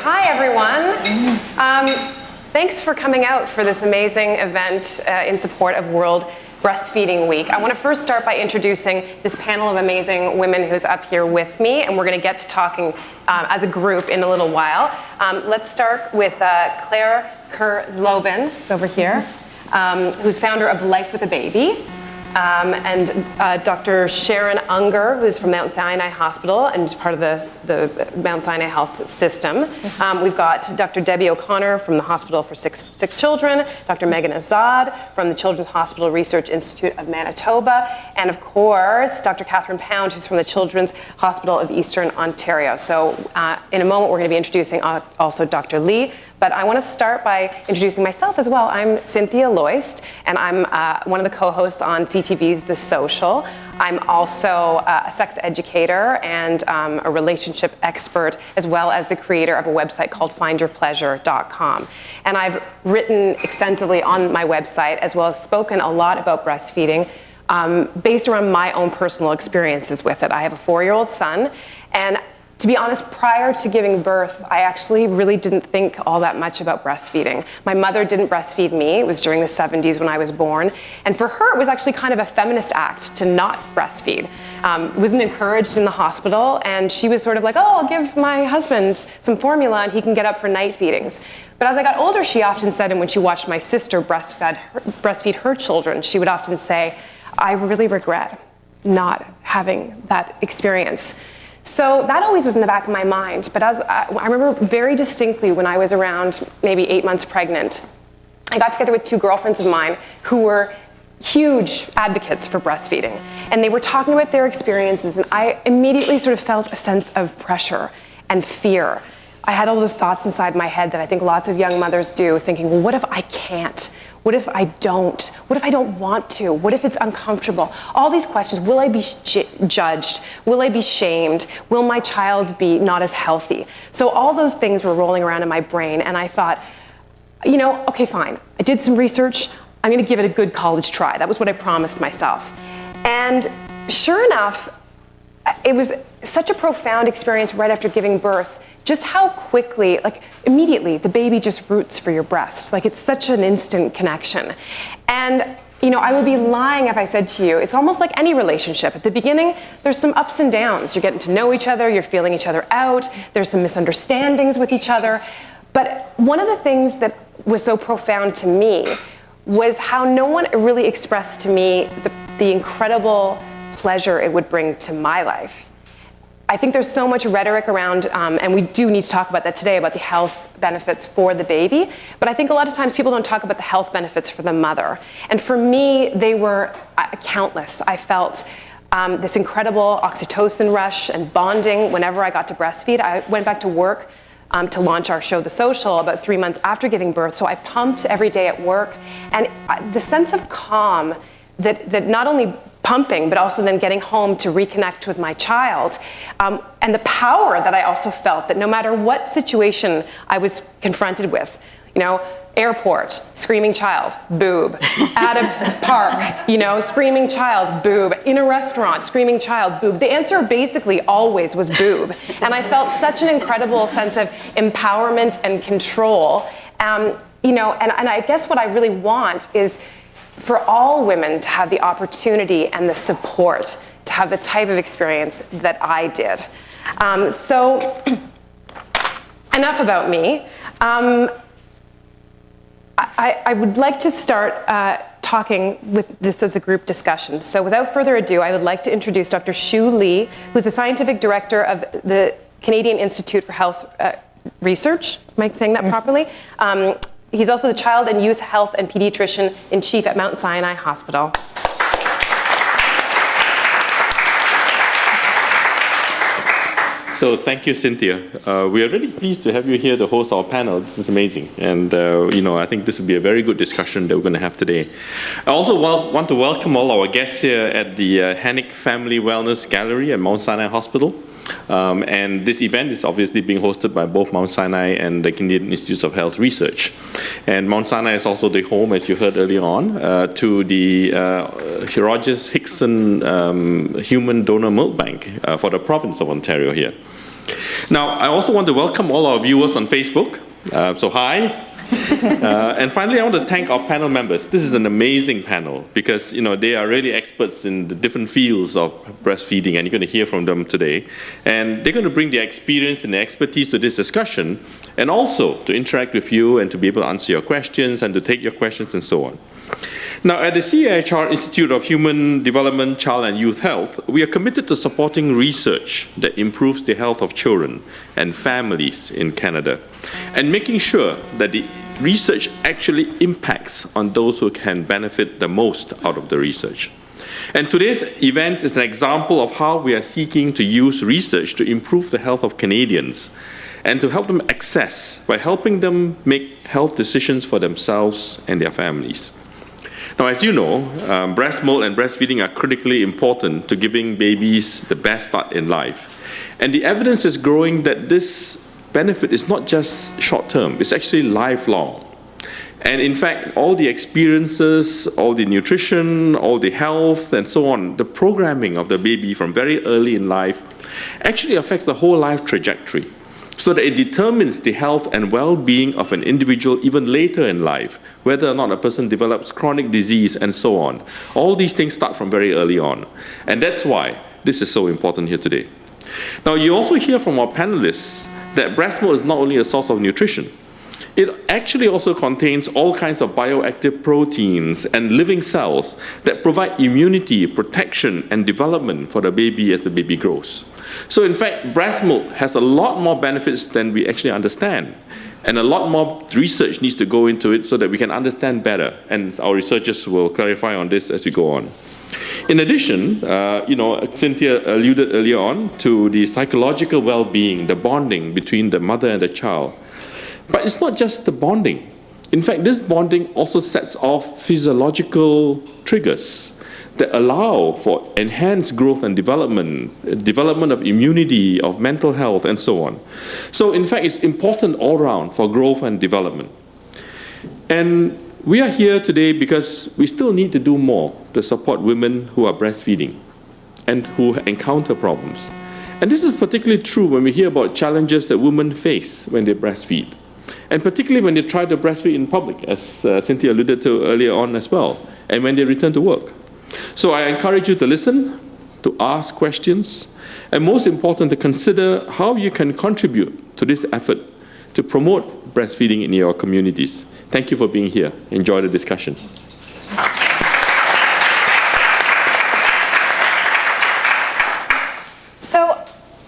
Hi, everyone. Thanks for coming out for this amazing event in support of World Breastfeeding Week. I want to first start by introducing this panel of amazing women who's up here with me, and we're going to get to talking as a group in a little while. Let's start with Claire Kerr-Zlobin, who's over here, who's founder of Life with a Baby. And Dr. Sharon Unger, who's from Mount Sinai Hospital and part of the Mount Sinai Health System. We've got Dr. Debbie O'Connor from the Hospital for Sick Children, Dr. Megan Azad from the Children's Hospital Research Institute of Manitoba, and of course, Dr. Catherine Pound, who's from the Children's Hospital of Eastern Ontario. So in a moment, we're going to be introducing also Dr. Lee. But I want to start by introducing myself as well. I'm Cynthia Loist, and I'm one of the co-hosts on CTV's The Social. I'm also a sex educator and a relationship expert, as well as the creator of a website called findyourpleasure.com. And I've written extensively on my website, as well as spoken a lot about breastfeeding based around my own personal experiences with it. I have a 4-year-old son, and to be honest, prior to giving birth, I actually really didn't think all that much about breastfeeding. My mother didn't breastfeed me. It was during the 70s when I was born. And for her, it was actually kind of a feminist act to not breastfeed. It wasn't encouraged in the hospital, and she was sort of like, oh, I'll give my husband some formula and he can get up for night feedings. But as I got older, she often said, and when she watched my sister breastfeed her children, she would often say, I really regret not having that experience. So that always was in the back of my mind, but I remember very distinctly when I was around maybe 8 months pregnant, I got together with 2 girlfriends of mine who were huge advocates for breastfeeding, and they were talking about their experiences, and I immediately sort of felt a sense of pressure and fear. I had all those thoughts inside my head that I think lots of young mothers do, thinking, well, what if I can't? What if I don't? What if I don't want to? What if it's uncomfortable? All these questions. Will I be judged? Will I be shamed? Will my child be not as healthy? So all those things were rolling around in my brain, and I thought, you know, okay, fine. I did some research. I'm going to give it a good college try. That was what I promised myself. And sure enough, it was such a profound experience right after giving birth, just how quickly, like immediately, the baby just roots for your breast. Like it's such an instant connection. And you know, I would be lying if I said to you, it's almost like any relationship. At the beginning, there's some ups and downs. You're getting to know each other, you're feeling each other out, there's some misunderstandings with each other. But one of the things that was so profound to me was how no one really expressed to me the incredible pleasure it would bring to my life. I think there's so much rhetoric around, and we do need to talk about that today, about the health benefits for the baby, but I think a lot of times people don't talk about the health benefits for the mother. And for me, they were countless. I felt this incredible oxytocin rush and bonding whenever I got to breastfeed. I went back to work to launch our show, The Social, about 3 months after giving birth, so I pumped every day at work. And the sense of calm that not only pumping, but also then getting home to reconnect with my child. And the power that I also felt that no matter what situation I was confronted with, you know, airport, screaming child, boob. At a park, you know, screaming child, boob. In a restaurant, screaming child, boob. The answer basically always was boob. And I felt such an incredible sense of empowerment and control. You know, and I guess what I really want is for all women to have the opportunity and the support to have the type of experience that I did. So enough about me. I would like to start talking with this as a group discussion. So without further ado, I would like to introduce Dr. Shu Lee, who's the scientific director of the Canadian Institute for Health Research. Am I saying that properly? He's also the Child and Youth Health and Pediatrician in Chief at Mount Sinai Hospital. So thank you, Cynthia. We are really pleased to have you here to host our panel. This is amazing. And you know, I think this will be a very good discussion that we're going to have today. I also want to welcome all our guests here at the Hennick Family Wellness Gallery at Mount Sinai Hospital. And this event is obviously being hosted by both Mount Sinai and the Canadian Institute of Health Research. And Mount Sinai is also the home, as you heard earlier on, to the Rogers Hickson Human Donor Milk Bank for the province of Ontario here. Now, I also want to welcome all our viewers on Facebook. So hi. And finally, I want to thank our panel members. This is an amazing panel because they are really experts in the different fields of breastfeeding, and you're going to hear from them today. And they're going to bring their experience and their expertise to this discussion, and also to interact with you and to be able to answer your questions and to take your questions and so on. Now, at the CIHR Institute of Human Development, Child and Youth Health, we are committed to supporting research that improves the health of children and families in Canada, and making sure that the research actually impacts on those who can benefit the most out of the research. And today's event is an example of how we are seeking to use research to improve the health of Canadians and to help them access by helping them make health decisions for themselves and their families. Now, as you know, breast milk and breastfeeding are critically important to giving babies the best start in life. And the evidence is growing that this benefit is not just short-term, it's actually lifelong. And in fact, all the experiences, all the nutrition, all the health, and so on, the programming of the baby from very early in life actually affects the whole life trajectory, so that it determines the health and well-being of an individual even later in life, whether or not a person develops chronic disease and so on. All these things start from very early on. And that's why this is so important here today. Now, you also hear from our panelists that breast milk is not only a source of nutrition, it actually also contains all kinds of bioactive proteins and living cells that provide immunity, protection, and development for the baby as the baby grows. So in fact, breast milk has a lot more benefits than we actually understand. And a lot more research needs to go into it so that we can understand better. And our researchers will clarify on this as we go on. In addition, Cynthia alluded earlier on to the psychological well-being, the bonding between the mother and the child. But it's not just the bonding. In fact, this bonding also sets off physiological triggers that allow for enhanced growth and development of immunity, of mental health, and so on. So in fact, it's important all around for growth and development. And we are here today because we still need to do more to support women who are breastfeeding and who encounter problems. And this is particularly true when we hear about challenges that women face when they breastfeed, and particularly when they try to breastfeed in public, as Cynthia alluded to earlier on as well, and when they return to work. So I encourage you to listen, to ask questions, and most important, to consider how you can contribute to this effort to promote breastfeeding in your communities. Thank you for being here. Enjoy the discussion. So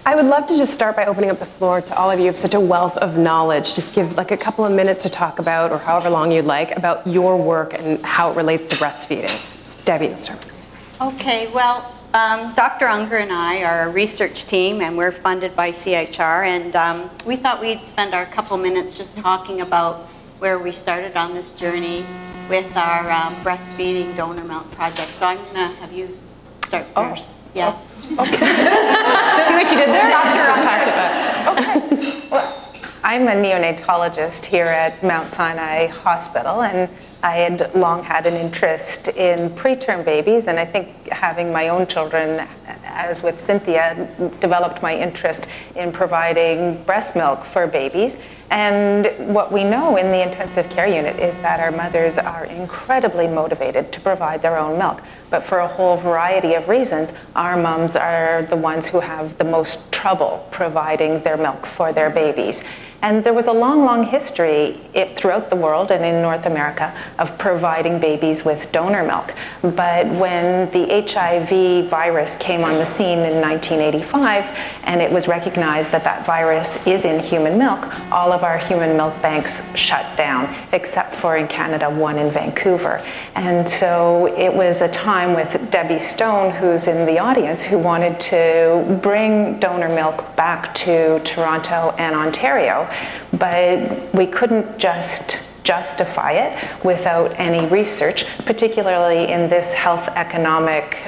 I would love to just start by opening up the floor to all of you. You have such a wealth of knowledge. Just give like a couple of minutes to talk about, or however long you'd like, about your work and how it relates to breastfeeding. So Debbie, let's start. Okay, well, Dr. Unger and I are a research team, and we're funded by CIHR, and we thought we'd spend our couple minutes just talking about where we started on this journey with our breastfeeding donor milk project. So I'm going to have you start first. Yeah. Okay. See what you did there? Doctor, I'll pass it back. Okay. Well, I'm a neonatologist here at Mount Sinai Hospital, and I had long had an interest in preterm babies, and I think having my own children, as with Cynthia, developed my interest in providing breast milk for babies. And what we know in the intensive care unit is that our mothers are incredibly motivated to provide their own milk. But for a whole variety of reasons, our moms are the ones who have the most trouble providing their milk for their babies. And there was a long, long history throughout the world and in North America of providing babies with donor milk. But when the HIV virus came on the scene in 1985, and it was recognized that that virus is in human milk, all of our human milk banks shut down, except for in Canada, one in Vancouver. And so it was a time with Debbie Stone, who's in the audience, who wanted to bring donor milk back to Toronto and Ontario, but we couldn't just justify it without any research, particularly in this health economic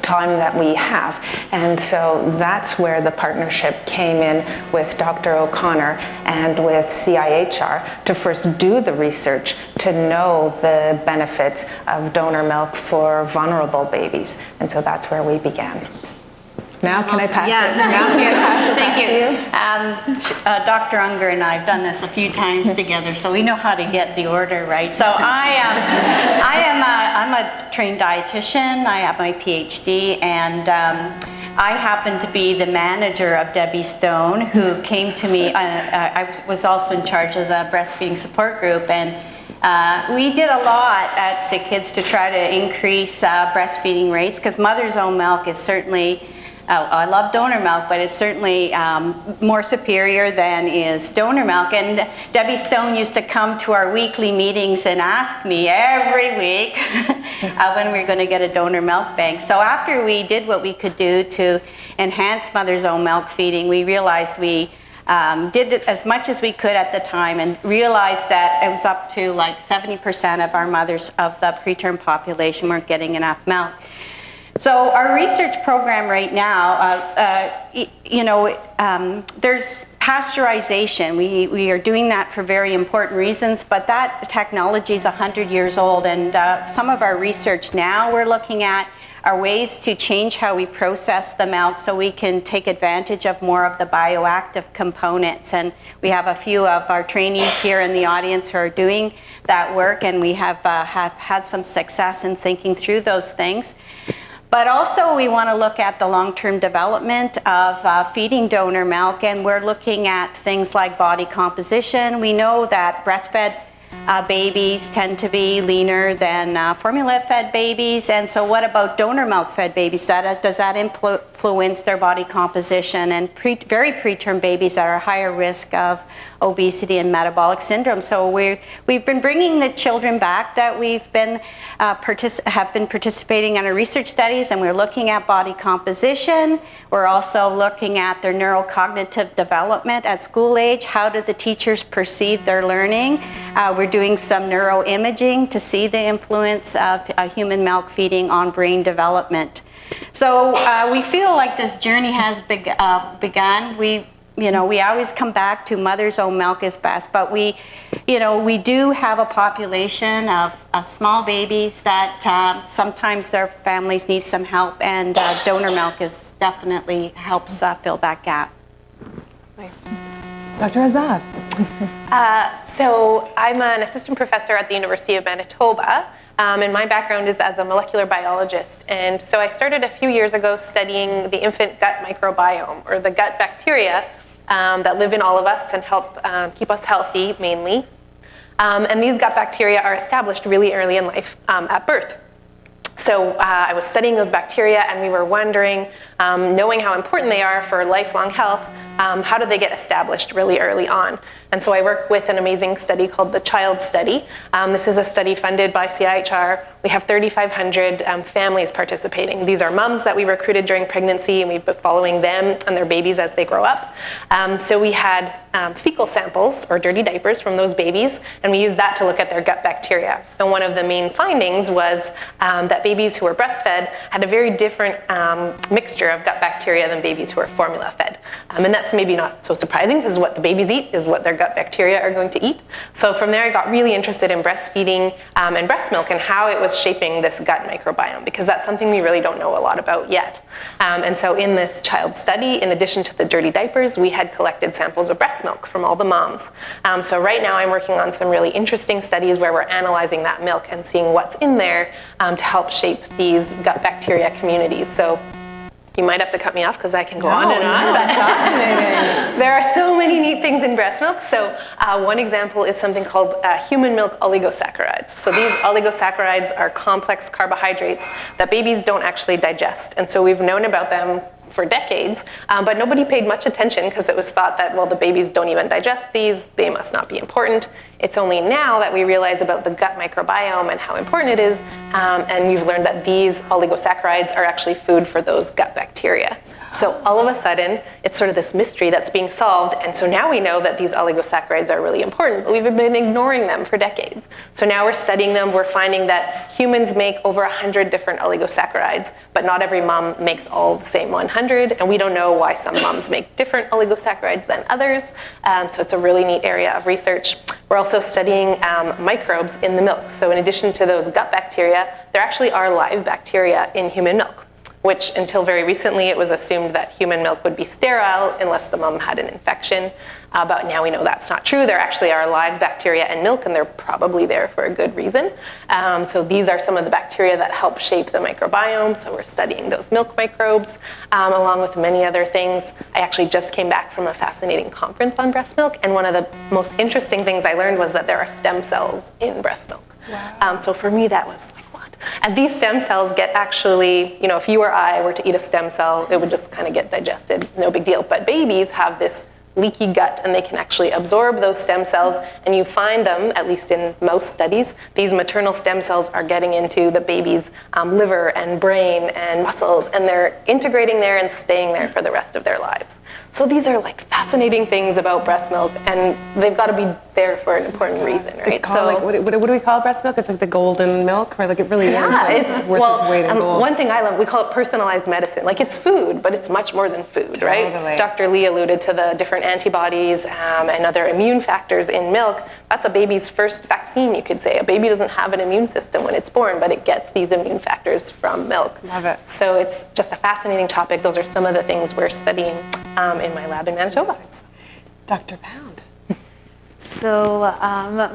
time that we have. And so that's where the partnership came in with Dr. O'Connor and with CIHR to first do the research to know the benefits of donor milk for vulnerable babies. And so that's where we began. Now can I pass Yeah. it? Now can I pass it back to you? Dr. Unger and I have done this a few times together, so we know how to get the order right. So I'm a trained dietitian. I have my PhD, and I happen to be the manager of Debbie Stone, who came to me. I was also in charge of the breastfeeding support group, and we did a lot at Sick Kids to try to increase breastfeeding rates, because mother's own milk is certainly, I love donor milk, but it's certainly more superior than is donor milk. And Debbie Stone used to come to our weekly meetings and ask me every week when we were going to get a donor milk bank. So after we did what we could do to enhance mother's own milk feeding, we realized we did it as much as we could at the time, and realized that it was up to like 70% of our mothers of the preterm population weren't getting enough milk. So our research program right now, there's pasteurization. We are doing that for very important reasons, but that technology is 100 years old, and some of our research now we're looking at are ways to change how we process the milk so we can take advantage of more of the bioactive components. And we have a few of our trainees here in the audience who are doing that work, and we have had some success in thinking through those things. But also we want to look at the long-term development of feeding donor milk, and we're looking at things like body composition. We know that breastfed babies tend to be leaner than formula-fed babies, and so what about donor milk-fed babies? Does that influence their body composition? And very preterm babies that are higher risk of obesity and metabolic syndrome. So we've been bringing the children back that we've been have been participating in our research studies, and we're looking at body composition. We're also looking at their neurocognitive development at school age. How do the teachers perceive their learning? We're doing some neuroimaging to see the influence of human milk feeding on brain development. So we feel like this journey has begun. We always come back to mother's own milk is best, but we do have a population of small babies that sometimes their families need some help, and donor milk definitely helps fill that gap. Dr. Azad. So I'm an assistant professor at the University of Manitoba, and my background is as a molecular biologist. And so I started a few years ago studying the infant gut microbiome, or the gut bacteria that live in all of us and help keep us healthy, mainly. And these gut bacteria are established really early in life at birth. So I was studying those bacteria, and we were wondering, knowing how important they are for lifelong health, how do they get established really early on? And so I work with an amazing study called the CHILD study. This is a study funded by CIHR. We have 3,500 families participating. These are moms that we recruited during pregnancy, and we've been following them and their babies as they grow up. So we had fecal samples, or dirty diapers, from those babies, and we used that to look at their gut bacteria. And one of the main findings was that babies who were breastfed had a very different mixture of gut bacteria than babies who were formula fed. And that's maybe not so surprising, because what the babies eat is what their gut bacteria are going to eat. So from there I got really interested in breastfeeding and breast milk and how it was shaping this gut microbiome, because that's something we really don't know a lot about yet. And so in this CHILD study, in addition to the dirty diapers, we had collected samples of breast milk from all the moms. So right now I'm working on some really interesting studies where we're analyzing that milk and seeing what's in there to help shape these gut bacteria communities. So you might have to cut me off because I can go on and on. No, that's fascinating. There are so many neat things in breast milk. So one example is something called human milk oligosaccharides. So these oligosaccharides are complex carbohydrates that babies don't actually digest. And so we've known about them for decades, but nobody paid much attention because it was thought that, well, the babies don't even digest these, they must not be important. It's only now that we realize about the gut microbiome and how important it is, and we've learned that these oligosaccharides are actually food for those gut bacteria. So all of a sudden, it's sort of this mystery that's being solved, and so now we know that these oligosaccharides are really important, but we've been ignoring them for decades. So now we're studying them, we're finding that humans make over 100 different oligosaccharides, but not every mom makes all the same 100, and we don't know why some moms make different oligosaccharides than others, so it's a really neat area of research. We're also studying microbes in the milk. So in addition to those gut bacteria, there actually are live bacteria in human milk. which until very recently it was assumed that human milk would be sterile unless the mom had an infection. But now we know that's not true. There actually are live bacteria in milk, and they're probably there for a good reason. So these are some of the bacteria that help shape the microbiome. So we're studying those milk microbes, along with many other things. I actually just came back from a fascinating conference on breast milk, and one of the most interesting things I learned was that there are stem cells in breast milk. Wow. So for me, that was like, what? And these stem cells get actually, you know, if you or I were to eat a stem cell, it would just kind of get digested, no big deal. But babies have this leaky gut, and they can actually absorb those stem cells, and you find them, at least in most studies, these maternal stem cells are getting into the baby's liver and brain and muscles, and they're integrating there and staying there for the rest of their lives. So these are like fascinating things about breast milk, and they've got to be there for an important reason, right? It's called, like, what do we call breast milk? It's like the golden milk, right? Like it really is. It's worth its weight in gold. One thing I love, we call it personalized medicine. Like it's food, but it's much more than food, right? Totally. Dr. Lee alluded to the different antibodies and other immune factors in milk. That's a baby's first vaccine, you could say. A baby doesn't have an immune system when it's born, but it gets these immune factors from milk. Love it. So it's just a fascinating topic. Those are some of the things we're studying in my lab in Manitoba. Dr. Pound. So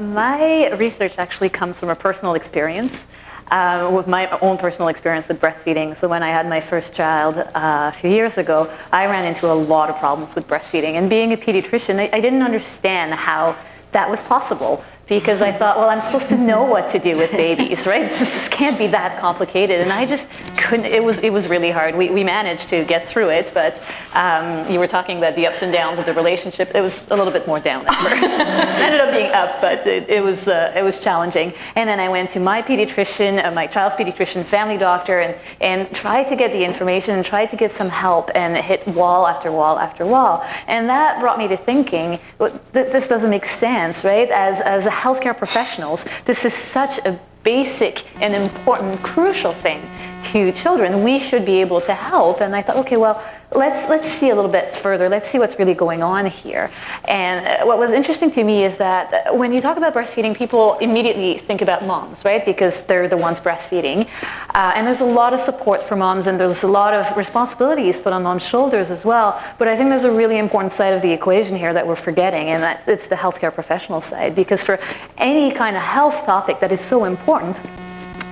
my research actually comes from a personal experience, with my own personal experience with breastfeeding. So when I had my first child a few years ago, I ran into a lot of problems with breastfeeding. And being a pediatrician, I didn't understand how that was possible, because I thought, well, I'm supposed to know what to do with babies, right? This can't be that complicated. And I just couldn't, it was really hard. We managed to get through it, but you were talking about the ups and downs of the relationship. It was a little bit more down at first. It ended up being up, but it was challenging. And then I went to my pediatrician, my child's pediatrician, family doctor, and tried to get the information and tried to get some help, and hit wall after wall after wall. And that brought me to thinking, this doesn't make sense, right? As healthcare professionals, this is such a basic and important, crucial thing to children. We should be able to help. And I thought, okay, well, let's see a little bit further. Let's see what's really going on here. And what was interesting to me is that when you talk about breastfeeding, people immediately think about moms, right? Because they're the ones breastfeeding. And there's a lot of support for moms, and there's a lot of responsibilities put on moms' shoulders as well. But I think there's a really important side of the equation here that we're forgetting, and that it's the healthcare professional side. Because for any kind of health topic that is so important,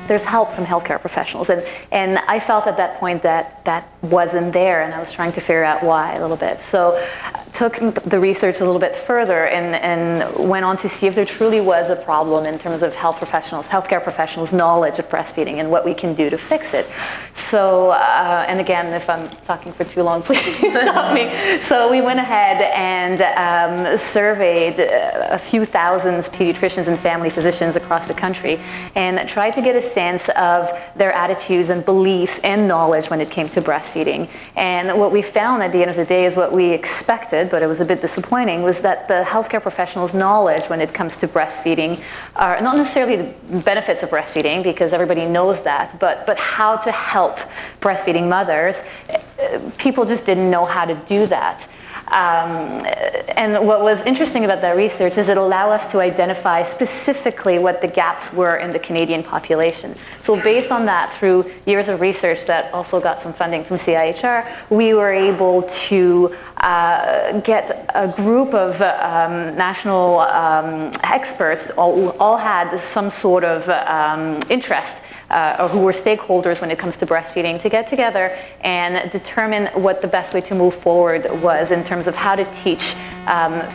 there's help from healthcare professionals. And I felt at that point that wasn't there, and I was trying to figure out why a little bit. So I took the research a little bit further and went on to see if there truly was a problem in terms of healthcare professionals' knowledge of breastfeeding and what we can do to fix it. So, and again, if I'm talking for too long, please stop me. So we went ahead and surveyed a few thousand pediatricians and family physicians across the country, and tried to get a sense of their attitudes and beliefs and knowledge when it came to breastfeeding. And what we found at the end of the day is what we expected, but it was a bit disappointing, was that the healthcare professionals' knowledge when it comes to breastfeeding are not necessarily the benefits of breastfeeding, because everybody knows that, but how to help breastfeeding mothers. People just didn't know how to do that. And what was interesting about that research is it allowed us to identify specifically what the gaps were in the Canadian population. So based on that, through years of research that also got some funding from CIHR, we were able to get a group of national experts, all had some sort of interest, or who were stakeholders when it comes to breastfeeding, to get together and determine what the best way to move forward was in terms of how to teach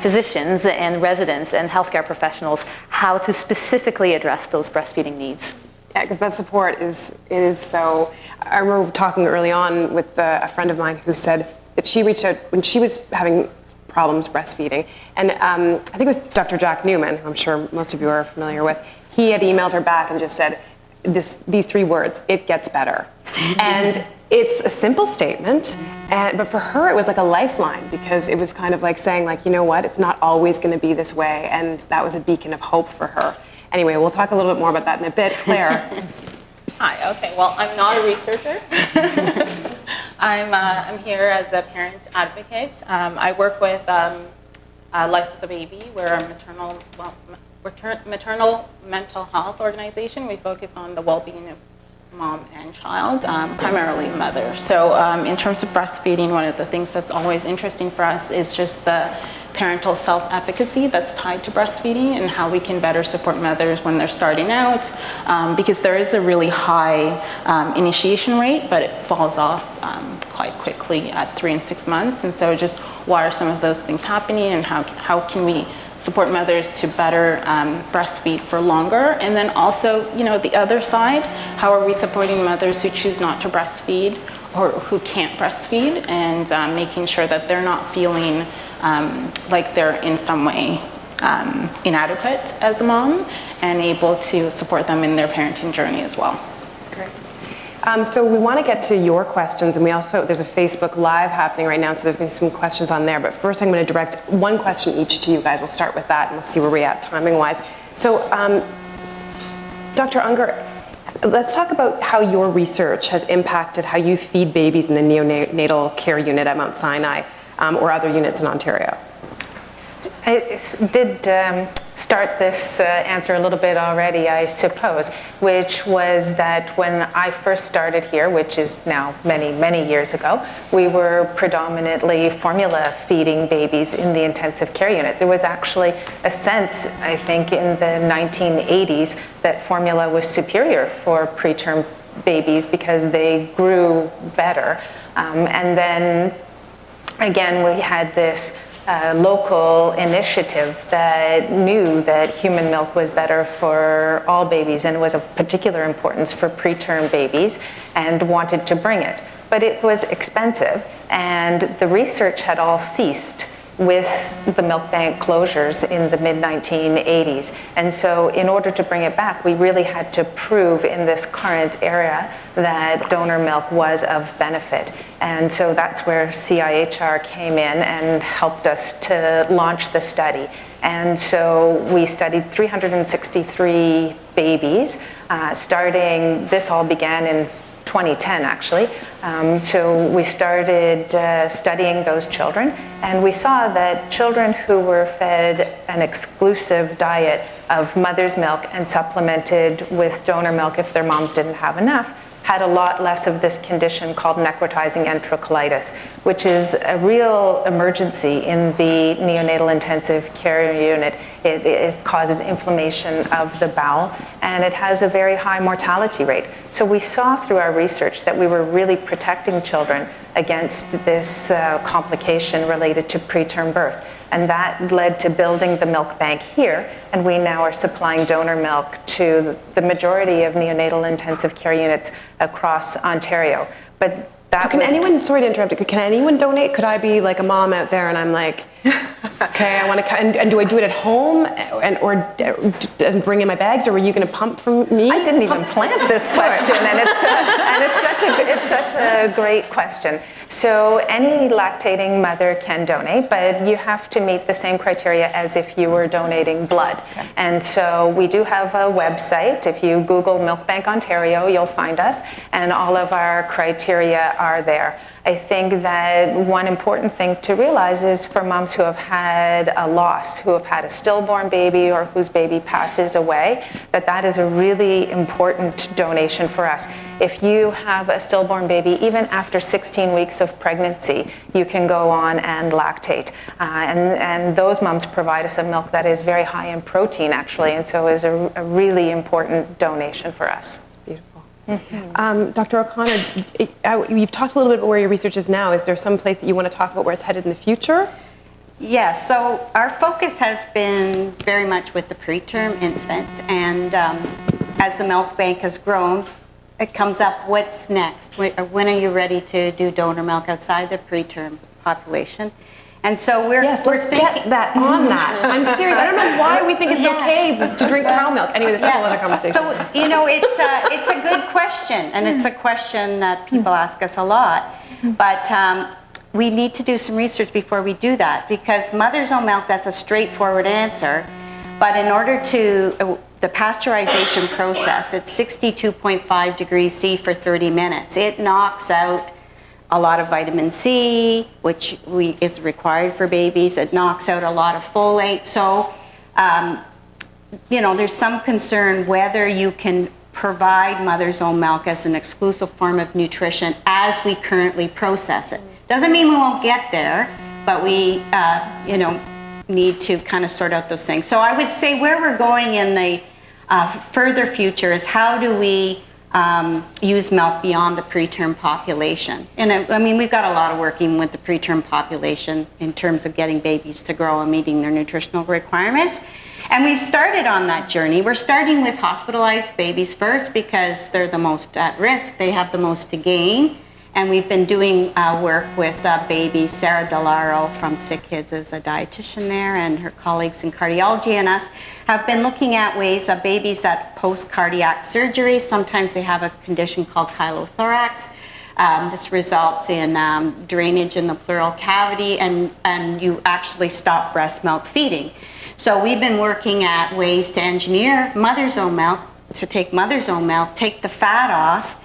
physicians and residents and healthcare professionals how to specifically address those breastfeeding needs. Yeah, because that support is so. I remember talking early on with a friend of mine who said that she reached out when she was having problems breastfeeding, and I think it was Dr. Jack Newman, who I'm sure most of you are familiar with. He had emailed her back and just said these three words: "It gets better." And it's a simple statement, but for her it was like a lifeline, because it was kind of like saying, like, you know what, it's not always going to be this way, and that was a beacon of hope for her. Anyway, we'll talk a little bit more about that in a bit. Claire. Hi. Okay. Well, I'm not a researcher. I'm here as a parent advocate. I work with Life of the Baby. We're a maternal mental health organization. We focus on the well-being of mom and child, primarily mother. So in terms of breastfeeding, one of the things that's always interesting for us is just the parental self-efficacy that's tied to breastfeeding and how we can better support mothers when they're starting out, because there is a really high initiation rate, but it falls off quite quickly at 3 and 6 months. And so just what are some of those things happening, and how can we support mothers to better breastfeed for longer? And then also, the other side, how are we supporting mothers who choose not to breastfeed or who can't breastfeed, and making sure that they're not feeling like they're in some way inadequate as a mom, and able to support them in their parenting journey as well. That's great. So we want to get to your questions, and there's a Facebook Live happening right now, so there's going to be some questions on there. But first I'm going to direct one question each to you guys. We'll start with that, and we'll see where we're at timing-wise. So Dr. Unger, let's talk about how your research has impacted how you feed babies in the neonatal care unit at Mount Sinai, or other units in Ontario. I did start this answer a little bit already, I suppose, which was that when I first started here, which is now many, many years ago, we were predominantly formula feeding babies in the intensive care unit. There was actually a sense, I think, in the 1980s that formula was superior for preterm babies because they grew better. And then again, we had this local initiative that knew that human milk was better for all babies and was of particular importance for preterm babies, and wanted to bring it. But it was expensive, and the research had all ceased with the milk bank closures in the mid-1980s. And so in order to bring it back, we really had to prove in this current era that donor milk was of benefit. And so that's where CIHR came in and helped us to launch the study. And so we studied 363 babies, this all began in 2010 actually. So we started studying those children, and we saw that children who were fed an exclusive diet of mother's milk and supplemented with donor milk if their moms didn't have enough had a lot less of this condition called necrotizing enterocolitis, which is a real emergency in the neonatal intensive care unit. It causes inflammation of the bowel, and it has a very high mortality rate. So we saw through our research that we were really protecting children against this complication related to preterm birth. And that led to building the milk bank here, and we now are supplying donor milk to the majority of neonatal intensive care units across Ontario. But that So anyone, sorry to interrupt, can anyone donate? Could I be like a mom out there and I'm like, okay, I want to, and do I do it at home and bring in my bags, or were you going to pump from me? I didn't even plant this question, and it's such a great question. So any lactating mother can donate, but you have to meet the same criteria as if you were donating blood. Okay. And so we do have a website. If you Google Milk Bank Ontario, you'll find us, and all of our criteria are there. I think that one important thing to realize is for moms who have had a loss, who have had a stillborn baby or whose baby passes away, that is a really important donation for us. If you have a stillborn baby, even after 16 weeks of pregnancy, you can go on and lactate. And those moms provide us a milk that is very high in protein, actually, and so is a really important donation for us. Mm-hmm. Dr. O'Connor, you've talked a little bit about where your research is now. Is there some place that you want to talk about where it's headed in the future? Yes, so our focus has been very much with the preterm infant, and as the milk bank has grown, it comes up, what's next? When are you ready to do donor milk outside the preterm population? And so let's get that on that. I'm serious. I don't know why we think it's okay to drink cow milk. Anyway, that's a whole other conversation. So, it's a good question, and it's a question that people ask us a lot. But we need to do some research before we do that, because mother's own milk, that's a straightforward answer. But in order to, the pasteurization process, it's 62.5 degrees C for 30 minutes. It knocks out a lot of vitamin C, which is required for babies. It knocks out a lot of folate. So, there's some concern whether you can provide mother's own milk as an exclusive form of nutrition as we currently process it. Doesn't mean we won't get there, but we, need to kind of sort out those things. So I would say where we're going in the further future is how do we use milk beyond the preterm population. And I mean, we've got a lot of working with the preterm population in terms of getting babies to grow and meeting their nutritional requirements. And we've started on that journey. We're starting with hospitalized babies first because they're the most at risk. They have the most to gain. And we've been doing work with baby Sarah Delaro from Sick Kids as a dietitian there, and her colleagues in cardiology and us have been looking at ways of babies that post-cardiac surgery, sometimes they have a condition called chylothorax. This results in drainage in the pleural cavity, and you actually stop breast milk feeding. So we've been working at ways to engineer mother's own milk, to take mother's own milk, take the fat off,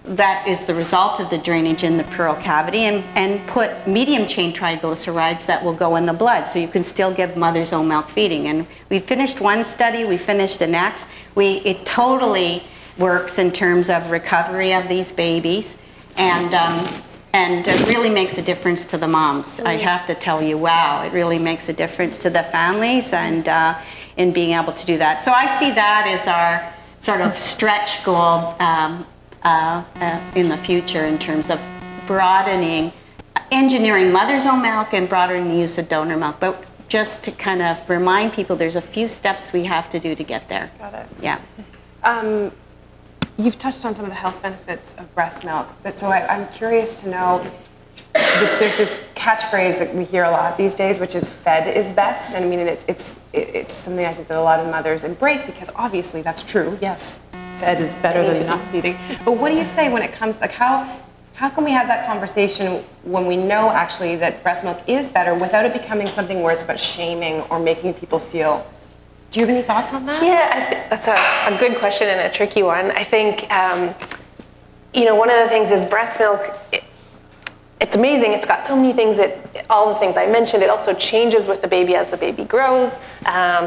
that is the result of the drainage in the pleural cavity, and put medium chain triglycerides that will go in the blood, so you can still give mother's own milk feeding. And we finished one study, we finished the next. It totally works in terms of recovery of these babies, and it really makes a difference to the moms. I have to tell you, wow, it really makes a difference to the families and in being able to do that. So I see that as our sort of stretch goal in the future in terms of broadening, engineering mother's own milk and broadening the use of donor milk. But just to kind of remind people, there's a few steps we have to do to get there. Got it. Yeah. You've touched on some of the health benefits of breast milk, but so I'm curious to know, there's this catchphrase that we hear a lot these days, which is "fed is best," and I mean it's something I think that a lot of mothers embrace because obviously that's true. Yes, fed is better than not feeding. But what do you say when it comes, like how can we have that conversation when we know actually that breast milk is better without it becoming something where it's about shaming or making people feel? Do you have any thoughts on that? Yeah, that's a good question and a tricky one. I think, one of the things is breast milk, it's amazing. It's got so many things, all the things I mentioned. It also changes with the baby as the baby grows.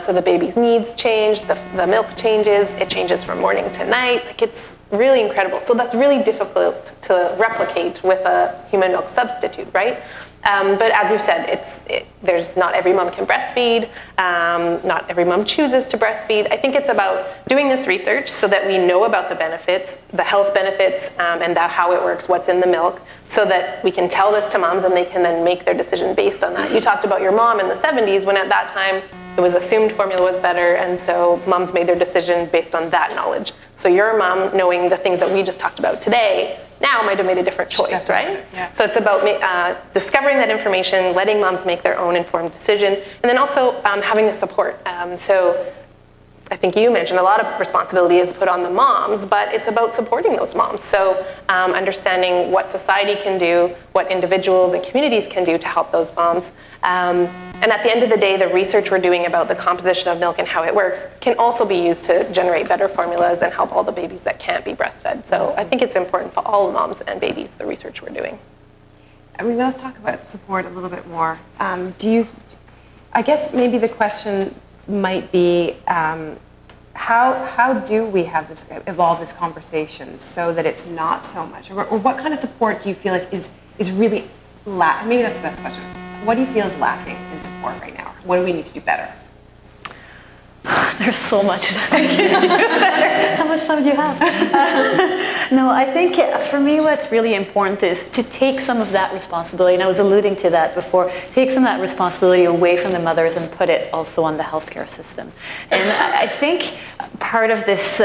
So the baby's needs change, the milk changes, it changes from morning to night. Like, it's really incredible. So that's really difficult to replicate with a human milk substitute, right? But as you said, there's not every mom can breastfeed. Not every mom chooses to breastfeed. I think it's about doing this research so that we know about the benefits, the health benefits, and how it works, what's in the milk, so that we can tell this to moms and they can then make their decision based on that. You talked about your mom in the 70s when at that time it was assumed formula was better, and so moms made their decision based on that knowledge. So your mom, knowing the things that we just talked about today, now might have made a different choice, right? Yeah. So it's about discovering that information, letting moms make their own informed decision, and then also having the support. So I think you mentioned a lot of responsibility is put on the moms, but it's about supporting those moms. So understanding what society can do, what individuals and communities can do to help those moms. And at the end of the day, the research we're doing about the composition of milk and how it works can also be used to generate better formulas and help all the babies that can't be breastfed. So I think it's important for all moms and babies, the research we're doing. I mean, let's talk about support a little bit more. I guess maybe the question might be, how do we have evolve this conversation so that it's not so much, or what kind of support do you feel like is really lacking? Maybe that's the best question. What do you feel is lacking in support right now? What do we need to do better? There's so much that I can do better. How much time do you have? No, I think for me what's really important is to take some of that responsibility, and I was alluding to that before, take some of that responsibility away from the mothers and put it also on the healthcare system. And I think part of this,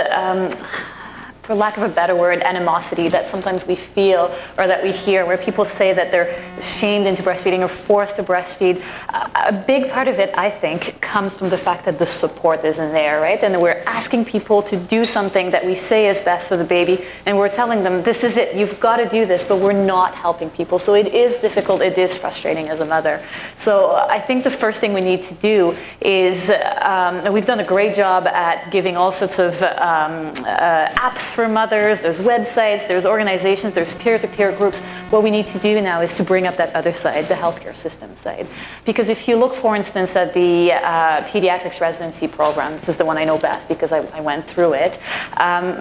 for lack of a better word, animosity that sometimes we feel or that we hear, where people say that they're shamed into breastfeeding or forced to breastfeed, a big part of it, I think, comes from the fact that the support isn't there, right? And we're asking people to do something that we say is best for the baby, and we're telling them, this is it, you've got to do this, but we're not helping people. So it is difficult, it is frustrating as a mother. So I think the first thing we need to do is, we've done a great job at giving all sorts of apps for mothers, there's websites, there's organizations, there's peer-to-peer groups. What we need to do now is to bring up that other side, the healthcare system side. Because if you look, for instance, at the pediatrics residency program, this is the one I know best because I went through it,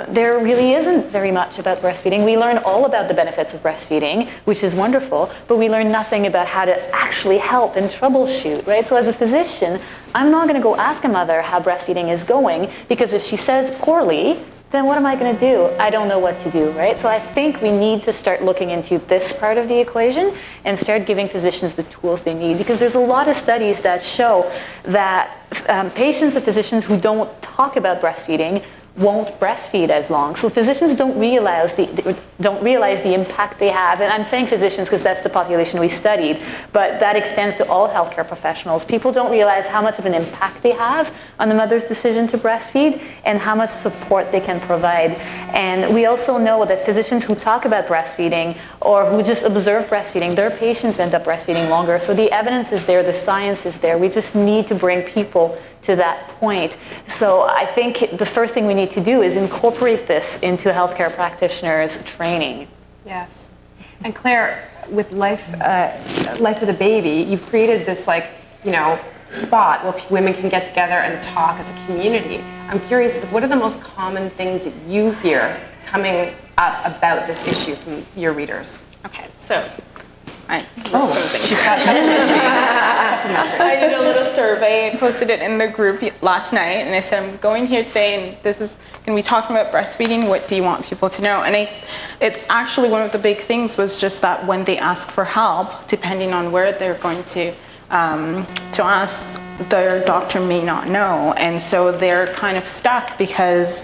there really isn't very much about breastfeeding. We learn all about the benefits of breastfeeding, which is wonderful, but we learn nothing about how to actually help and troubleshoot, right? So as a physician, I'm not going to go ask a mother how breastfeeding is going, because if she says poorly, then what am I going to do? I don't know what to do, right? So I think we need to start looking into this part of the equation and start giving physicians the tools they need, because there's a lot of studies that show that patients of physicians who don't talk about breastfeeding won't breastfeed as long. So physicians don't realize the impact they have. And I'm saying physicians because that's the population we studied, but that extends to all healthcare professionals. People don't realize how much of an impact they have on the mother's decision to breastfeed and how much support they can provide. And we also know that physicians who talk about breastfeeding or who just observe breastfeeding, their patients end up breastfeeding longer. So the evidence is there, the science is there. We just need to bring people to that point. So I think the first thing we need to do is incorporate this into healthcare practitioners' training. Yes. And Claire, with Life with a Baby, you've created this spot where women can get together and talk as a community. I'm curious, what are the most common things that you hear coming up about this issue from your readers? Okay, so I did a little survey, I posted it in the group last night, and I said, I'm going here today, and this is going to be talking about breastfeeding. What do you want people to know? And it's actually one of the big things was just that when they ask for help, depending on where they're going to ask, their doctor may not know, and so they're kind of stuck because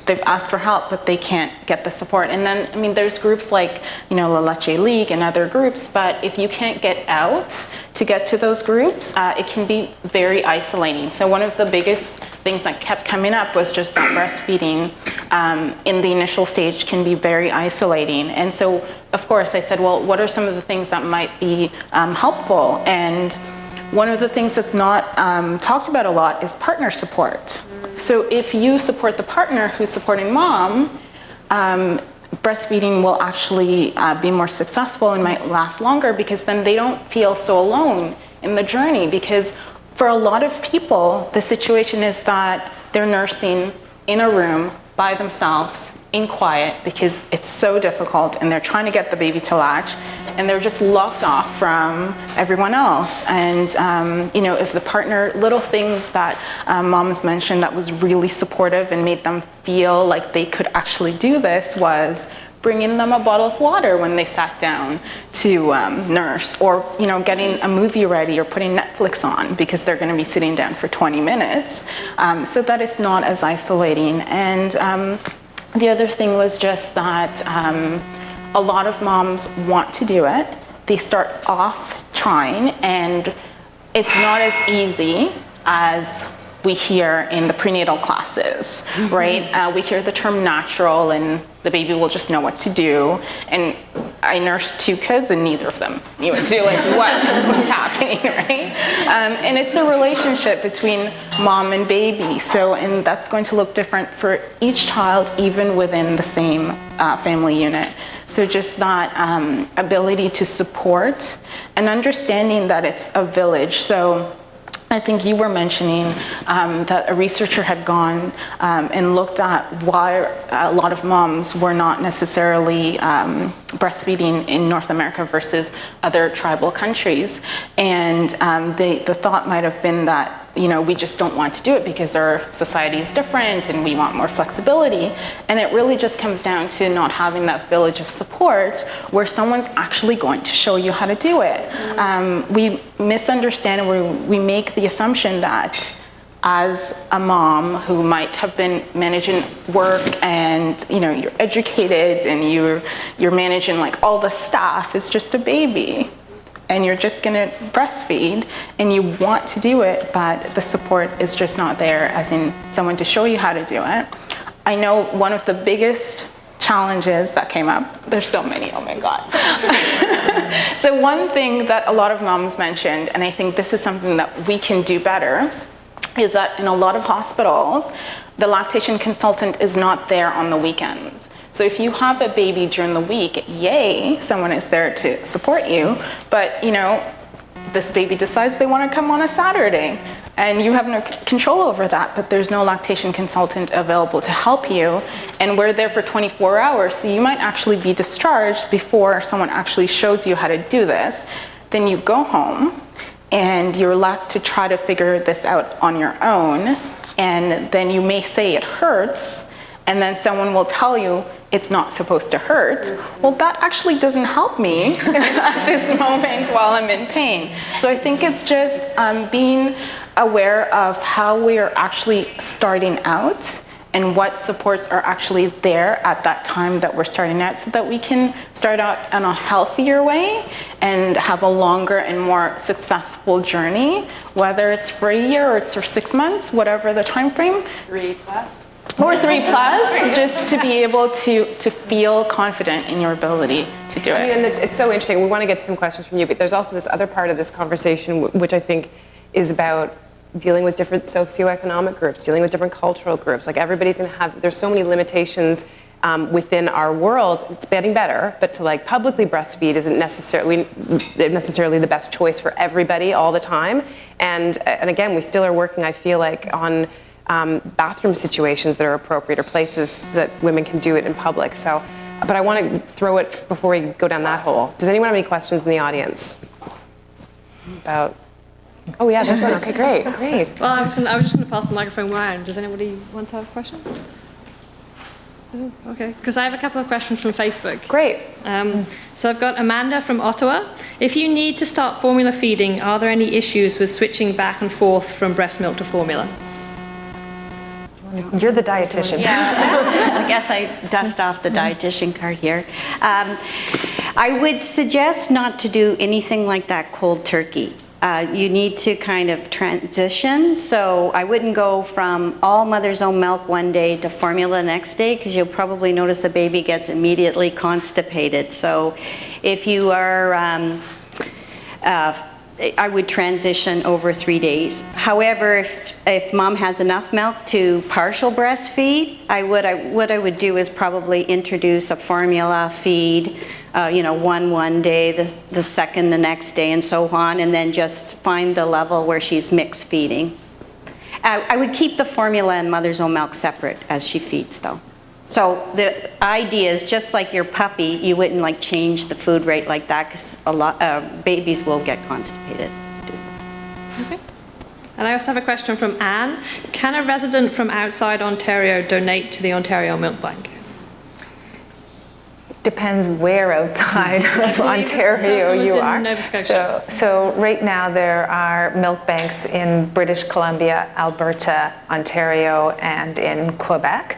they've asked for help, but they can't get the support. And then, I mean, there's groups like, La Leche League and other groups, but if you can't get out to get to those groups, it can be very isolating. So one of the biggest things that kept coming up was just that breastfeeding in the initial stage can be very isolating. And so, of course, I said, well, what are some of the things that might be helpful? And one of the things that's not talked about a lot is partner support. So if you support the partner who's supporting mom, breastfeeding will actually be more successful and might last longer, because then they don't feel so alone in the journey. Because for a lot of people, the situation is that they're nursing in a room by themselves in quiet because it's so difficult, and they're trying to get the baby to latch, and they're just locked off from everyone else. And if the partner, little things that moms mentioned that was really supportive and made them feel like they could actually do this was bringing them a bottle of water when they sat down to nurse, or getting a movie ready or putting Netflix on because they're going to be sitting down for 20 minutes, so that it's not as isolating. And the other thing was just that a lot of moms want to do it. They start off trying, and it's not as easy as we hear in the prenatal classes, right? We hear the term natural, and the baby will just know what to do. And I nursed 2 kids, and neither of them knew what to do, like what's happening, right? And it's a relationship between mom and baby. So, and that's going to look different for each child, even within the same family unit. So just that ability to support and understanding that it's a village. So I think you were mentioning that a researcher had gone and looked at why a lot of moms were not necessarily breastfeeding in North America versus other tribal countries. And the thought might have been that, we just don't want to do it because our society is different and we want more flexibility. And it really just comes down to not having that village of support where someone's actually going to show you how to do it. We misunderstand, or we make the assumption that as a mom who might have been managing work and you're educated and you're managing like all the stuff, it's just a baby. And you're just going to breastfeed, and you want to do it, but the support is just not there, as in someone to show you how to do it. I know one of the biggest challenges that came up, there's so many, oh my God. So one thing that a lot of moms mentioned, and I think this is something that we can do better, is that in a lot of hospitals, the lactation consultant is not there on the weekends. So if you have a baby during the week, yay, someone is there to support you, but you know, this baby decides they want to come on a Saturday, and you have no control over that, but there's no lactation consultant available to help you, and we're there for 24 hours, so you might actually be discharged before someone actually shows you how to do this. Then you go home, and you're left to try to figure this out on your own, and then you may say it hurts, and then someone will tell you it's not supposed to hurt. Well, that actually doesn't help me at this moment while I'm in pain. So I think it's just being aware of how we are actually starting out and what supports are actually there at that time that we're starting out, so that we can start out in a healthier way and have a longer and more successful journey, whether it's for a year or it's for 6 months, whatever the time frame. 3+. Or 3+, just to be able to feel confident in your ability to do it. I mean, and it's so interesting. We want to get to some questions from you, but there's also this other part of this conversation, which I think is about dealing with different socioeconomic groups, dealing with different cultural groups. Like, everybody's going to have, there's so many limitations within our world. It's getting better, but to like publicly breastfeed isn't necessarily the best choice for everybody all the time. And again, we still are working, I feel like, on bathroom situations that are appropriate, or places that women can do it in public. So, but I want to throw it before we go down that hole. Does anyone have any questions in the audience about? Oh yeah, there's one. Okay, great. Well, I was just going to pass the microphone around. Does anybody want to have a question? Oh, okay, because I have a couple of questions from Facebook. Great. So I've got Amanda from Ottawa. If you need to start formula feeding, are there any issues with switching back and forth from breast milk to formula? You're the dietitian. Yeah, I guess I dust off the dietitian card here. I would suggest not to do anything like that cold turkey. You need to kind of transition. So I wouldn't go from all mother's own milk one day to formula the next day, because you'll probably notice the baby gets immediately constipated. So if you are, I would transition over 3 days. However, if mom has enough milk to partial breastfeed, what I would do is probably introduce a formula feed, one day, the second the next day, and so on, and then just find the level where she's mixed feeding. I would keep the formula and mother's own milk separate as she feeds, though. So the idea is, just like your puppy, you wouldn't like change the food rate like that, because a lot babies will get constipated. Okay. And I also have a question from Anne. Can a resident from outside Ontario donate to the Ontario Milk Bank? Depends where outside of Ontario you are. Nova Scotia. So right now there are milk banks in British Columbia, Alberta, Ontario, and in Quebec.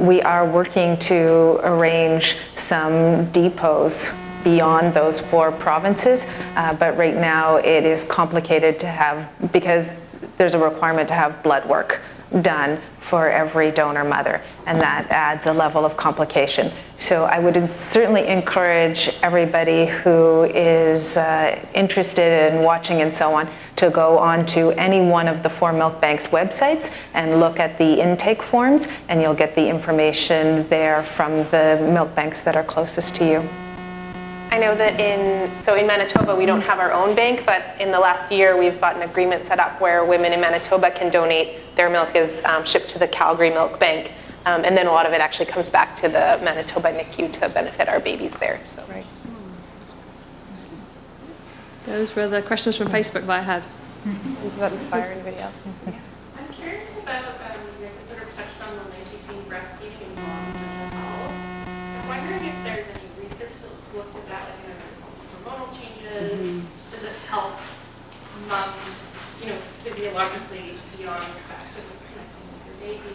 We are working to arrange some depots beyond those 4 provinces, but right now it is complicated to have, because there's a requirement to have blood work done for every donor mother, and that adds a level of complication. So I would certainly encourage everybody who is interested in watching and so on to go on to any one of the 4 milk banks websites and look at the intake forms, and you'll get the information there from the milk banks that are closest to you. I know that in Manitoba, we don't have our own bank, but in the last year, we've got an agreement set up where women in Manitoba can donate. Their milk is shipped to the Calgary Milk Bank, and then a lot of it actually comes back to the Manitoba NICU to benefit our babies there. So. Right. Those were the questions from Facebook that I had. Does that inspire anybody else? I'm curious about, you guys sort of touched on the link between breastfeeding and mom's mental health. I'm wondering if there's any research that's looked at that, like, there's hormonal changes. Does it help moms, physiologically beyond the fact of connecting with your baby?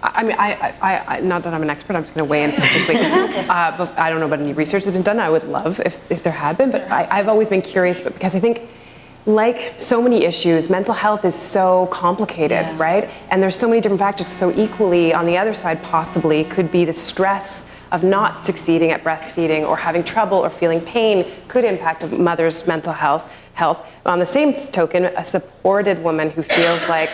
I mean, I not that I'm an expert, I'm just going to weigh in quickly. But I don't know about any research that's been done. I would love if there had been, but I've always been curious, but because I think, like so many issues, mental health is so complicated, right? And there's so many different factors. So equally, on the other side, possibly, could be the stress of not succeeding at breastfeeding or having trouble or feeling pain could impact a mother's mental health. On the same token, a supported woman who feels like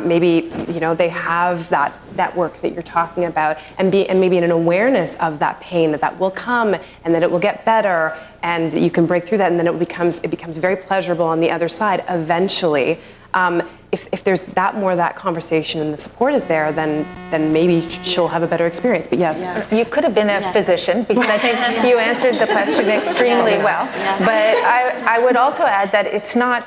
maybe they have that network that you're talking about, and maybe an awareness of that pain that will come and that it will get better, and you can break through that, and then it becomes very pleasurable on the other side eventually. If there's that conversation and the support is there, then maybe she'll have a better experience. But yes. Yeah. You could have been a physician, because I think you answered the question extremely well. Yeah. But I would also add that it's not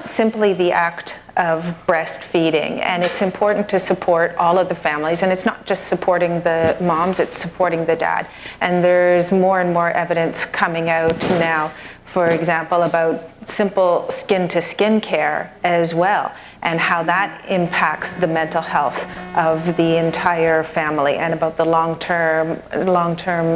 simply the act of breastfeeding, and it's important to support all of the families, and it's not just supporting the moms, it's supporting the dad. And there's more and more evidence coming out now, for example, about simple skin-to-skin care as well, and how that impacts the mental health of the entire family, and about the long-term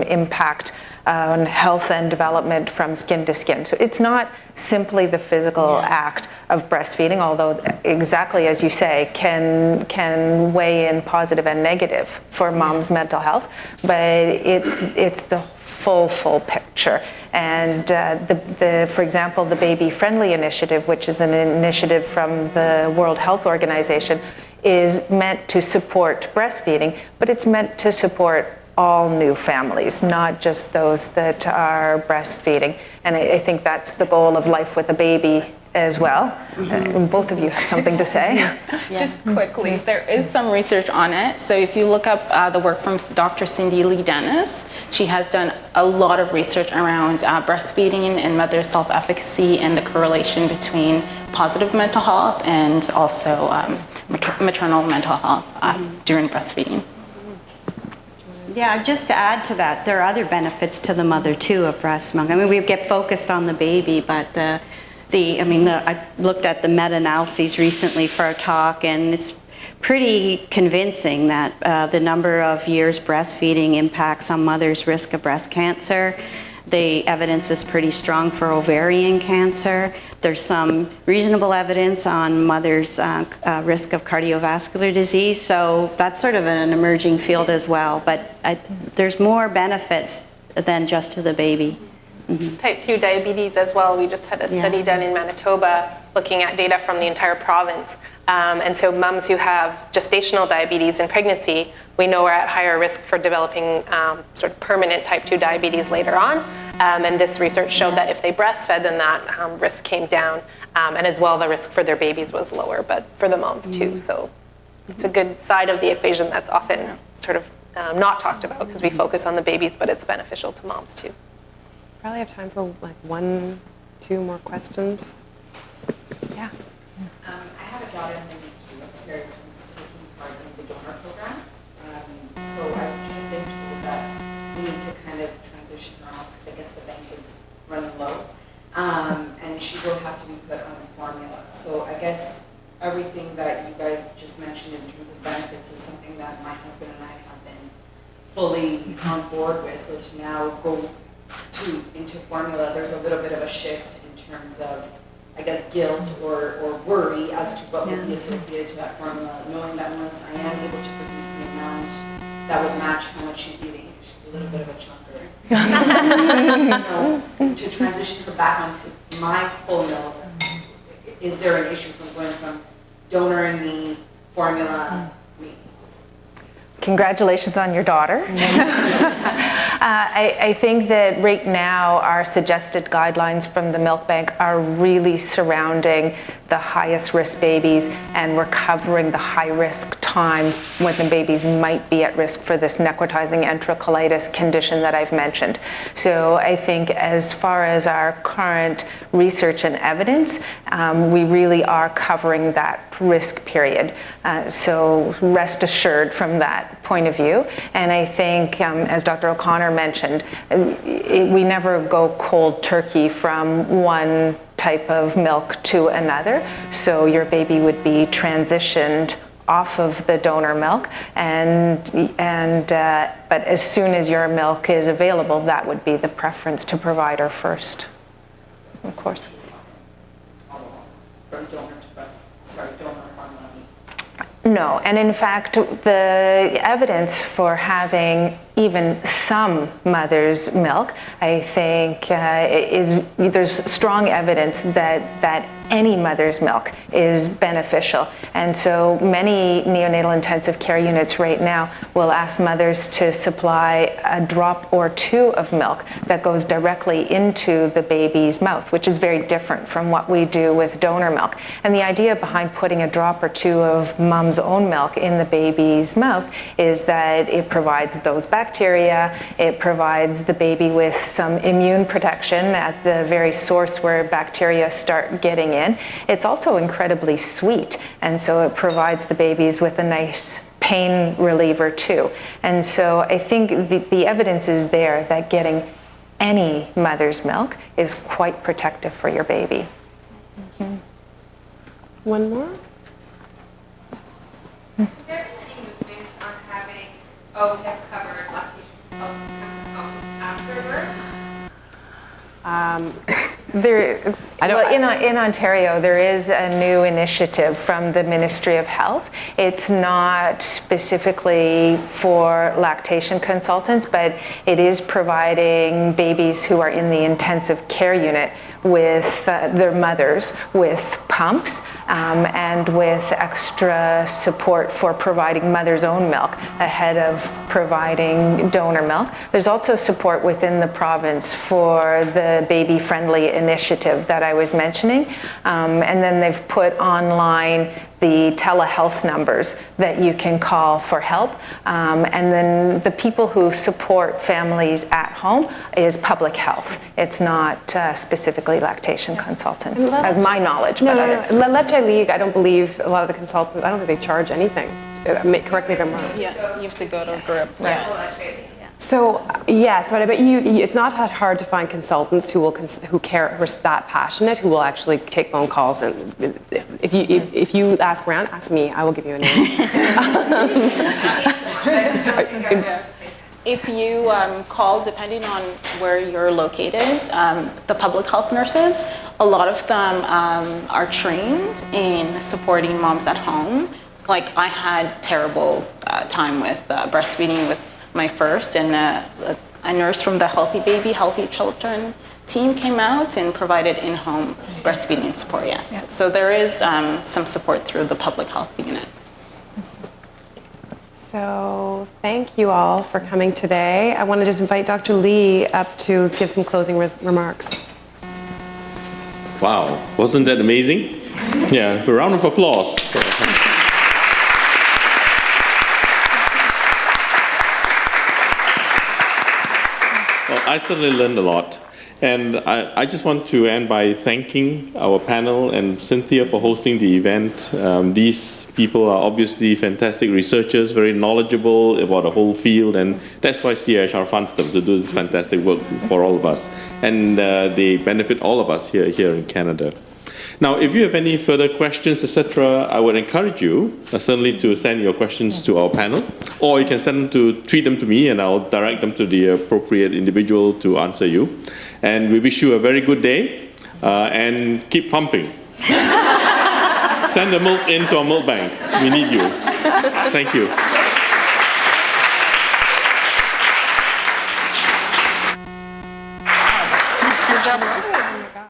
impact on health and development from skin to skin. So it's not simply the physical act of breastfeeding, although exactly as you say, can weigh in positive and negative for mom's mental health, but it's the full picture. And for example, the Baby Friendly Initiative, which is an initiative from the World Health Organization, is meant to support breastfeeding, but it's meant to support all new families, not just those that are breastfeeding. And I think that's the goal of Life with a Baby as well. Both of you have something to say. Just quickly, there is some research on it. So if you look up the work from Dr. Cindy Lee Dennis, she has done a lot of research around breastfeeding and mother self-efficacy and the correlation between positive mental health and also maternal mental health during breastfeeding. Yeah, just to add to that, there are other benefits to the mother too of breast milk. I mean, we get focused on the baby, but I looked at the meta-analyses recently for our talk, and it's pretty convincing that the number of years breastfeeding impacts on mothers' risk of breast cancer. The evidence is pretty strong for ovarian cancer. There's some reasonable evidence on mothers' risk of cardiovascular disease. So that's sort of an emerging field as well. But there's more benefits than just to the baby. Mm-hmm. Type 2 diabetes as well. We just had a study done in Manitoba looking at data from the entire province. And so moms who have gestational diabetes in pregnancy, we know are at higher risk for developing sort of permanent type 2 diabetes later on. And this research showed that if they breastfed, then that risk came down. And as well, the risk for their babies was lower, but for the moms too. So it's a good side of the equation that's often sort of not talked about, because we focus on the babies, but it's beneficial to moms too. Probably have time for like 1-2 more questions. Yeah. I have a daughter in the NICU upstairs who's taking part in the donor program. So I've just been told that we need to kind of transition her off, because I guess the bank is running low. And she will have to be put on a formula. So I guess everything that you guys just mentioned in terms of benefits is something that my husband and I have been fully on board with. So to now go into formula, there's a little bit of a shift in terms of, I guess, guilt or worry as to what would be associated to that formula, knowing that once I am able to produce the amount that would match how much she's eating, because she's a little bit of a chunker, to transition her back onto my full milk, is there an issue from going from donor and me, formula, me? Congratulations on your daughter. I think that right now our suggested guidelines from the milk bank are really surrounding the highest risk babies, and we're covering the high risk time when the babies might be at risk for this necrotizing enterocolitis condition that I've mentioned. So I think as far as our current research and evidence, we really are covering that risk period. So rest assured from that point of view. And I think, as Dr. O'Connor mentioned, we never go cold turkey from one type of milk to another. So your baby would be transitioned off of the donor milk, but as soon as your milk is available, that would be the preference to provider first, of course. From donor to breast, donor formula. No, and in fact, the evidence for having even some mother's milk, I think, there's strong evidence that any mother's milk is beneficial. And so many neonatal intensive care units right now will ask mothers to supply a drop or two of milk that goes directly into the baby's mouth, which is very different from what we do with donor milk. And the idea behind putting a drop or two of mom's own milk in the baby's mouth is that it provides those bacteria, it provides the baby with some immune protection at the very source where bacteria start getting in. It's also incredibly sweet, and so it provides the babies with a nice pain reliever too. And so I think the evidence is there that getting any mother's milk is quite protective for your baby. One more? Has there been any movement on having OHIP covered lactation consultants come after birth? In Ontario, there is a new initiative from the Ministry of Health. It's not specifically for lactation consultants, but it is providing babies who are in the intensive care unit with their mothers with pumps and with extra support for providing mother's own milk ahead of providing donor milk. There's also support within the province for the baby-friendly initiative that I was mentioning. And then they've put online the telehealth numbers that you can call for help. And then the people who support families at home is public health. It's not specifically lactation consultants, as my knowledge. No. Leche League, I don't believe a lot of the consultants, I don't think they charge anything. Correct me if I'm wrong. Yeah, you have to go to a group. Yeah. So yes, but I bet it's not that hard to find consultants who care, who are that passionate, who will actually take phone calls. And if you ask around, ask me, I will give you a name. If you call, depending on where you're located, the public health nurses, a lot of them are trained in supporting moms at home. Like I had terrible time with breastfeeding with my first, and a nurse from the Healthy Baby, Healthy Children team came out and provided in-home breastfeeding support, yes. Yeah. So there is some support through the public health unit. So thank you all for coming today. I want to just invite Dr. Lee up to give some closing remarks. Wow, wasn't that amazing? Yeah, a round of applause. I certainly learned a lot. And I just want to end by thanking our panel and Cynthia for hosting the event. These people are obviously fantastic researchers, very knowledgeable about the whole field, and that's why CIHR funds them to do this fantastic work for all of us. And they benefit all of us here in Canada. Now, if you have any further questions, etc., I would encourage you certainly to send your questions to our panel, or you can tweet them to me, and I'll direct them to the appropriate individual to answer you. And we wish you a very good day, and keep pumping. Send the milk into our milk bank. We need you. Thank you.